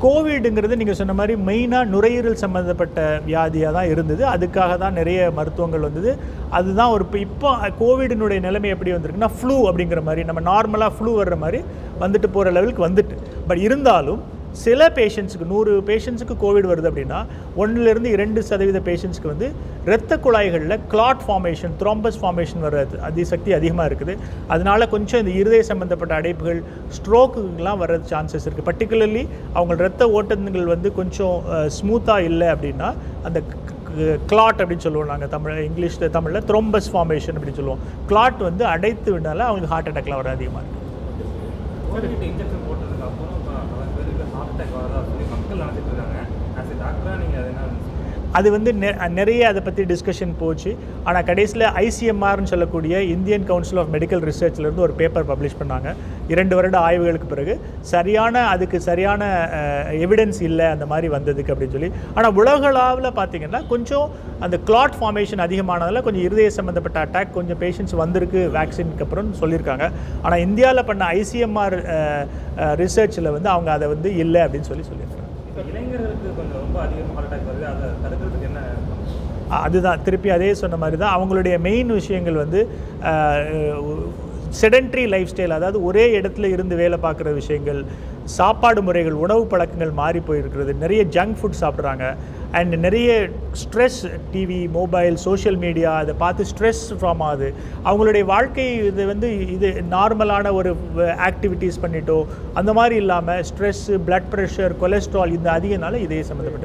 கோவிடுங்கிறது நீங்கள் சொன்ன மாதிரி மெயினாக நுரையீரல் சம்மந்தப்பட்ட வியாதியாக தான் இருந்தது. அதுக்காக தான் நிறைய மருத்துவங்கள் வந்தது. அதுதான் ஒரு இப்போ கோவிடினுடைய நிலைமை எப்படி வந்திருக்குன்னா ஃப்ளூ அப்படிங்கிற மாதிரி நம்ம நார்மலாக ஃப்ளூ வர்ற மாதிரி வந்துட்டு போகிற லெவலுக்கு வந்துட்டு. பட் இருந்தாலும் சில பேஷண்ட்ஸுக்கு 100 பேஷண்ட்ஸுக்கு கோவிட் வருது அப்படின்னா 1-2% பேஷண்ட்ஸ்க்கு வந்து இரத்த குழாய்களில் கிளாட் ஃபார்மேஷன், த்ரோம்பஸ் ஃபார்மேஷன் வர்றது அதிசக்தி அதிகமாக இருக்குது. அதனால கொஞ்சம் இந்த இருதய சம்மந்தப்பட்ட அடைப்புகள், ஸ்ட்ரோக்குலாம் வர்றது சான்சஸ் இருக்குது. பர்டிகுலர்லி அவங்க இரத்த ஓட்டங்கள் வந்து கொஞ்சம் ஸ்மூத்தாக இல்லை அப்படின்னா அந்த கிளாட் அப்படின்னு சொல்லுவோம் நாங்கள் தமிழில் த்ரோம்பஸ் ஃபார்மேஷன் அப்படின்னு சொல்லுவோம். கிளாட் வந்து அடைத்து விடனால அவங்களுக்கு ஹார்ட் அட்டாக்லாம் வர அதிகமாக இருக்குது. அது வந்து நிறைய அதை பற்றி டிஸ்கஷன் போச்சு. ஆனால் கடைசியில் ஐசிஎம்ஆர்னு சொல்லக்கூடிய இந்தியன் கவுன்சில் ஆஃப் மெடிக்கல் ரிசர்ச்லேருந்து ஒரு பேப்பர் பப்ளிஷ் பண்ணாங்க 2 வருட ஆய்வுகளுக்கு பிறகு. அதுக்கு சரியான எவிடன்ஸ் இல்லை அந்த மாதிரி வந்ததுக்கு அப்படின்னு சொல்லி. ஆனால் உலகளவில் பார்த்திங்கன்னா கொஞ்சம் அந்த கிளாட் ஃபார்மேஷன் அதிகமானதில் கொஞ்சம் இருதய சம்மந்தப்பட்ட அட்டாக் கொஞ்சம் பேஷண்ட்ஸ் வந்திருக்கு வேக்சினுக்கு அப்புறம் சொல்லியிருக்காங்க. ஆனால் இந்தியாவில் பண்ண ஐசிஎம்ஆர் ரிசர்ச்சில் வந்து அவங்க அதை வந்து இல்லை அப்படின்னு சொல்லியிருக்காங்க. இளைஞர்களுக்கு கொஞ்சம் ரொம்ப அதிகமாக ஹார்ட் அட்டாக் வருது, அதை தடுக்கிறதுக்கு என்ன? அதுதான் திருப்பி அதே சொன்ன மாதிரி தான் அவங்களுடைய மெயின் விஷயங்கள் வந்து செடென்ட்ரி லைஃப் ஸ்டைல், அதாவது ஒரே இடத்துல இருந்து வேலை பார்க்குற விஷயங்கள், சாப்பாடு முறைகள், உணவு பழக்கங்கள் மாறி போயிருக்கிறது, நிறைய ஜங்க் ஃபுட் சாப்பிட்றாங்க, அண்ட் நிறைய stress, TV, mobile, social media அதை பார்த்து ஸ்ட்ரெஸ் ஃபார்ம் ஆகுது. அவங்களுடைய வாழ்க்கை இது நார்மலான ஒரு ஆக்டிவிட்டீஸ் பண்ணிட்டோ அந்த மாதிரி இல்லாமல் ஸ்ட்ரெஸ்ஸு, பிளட் ப்ரெஷர், கொலஸ்ட்ரால் இந்த அதிகனால இதே சம்மந்தப்பட்ட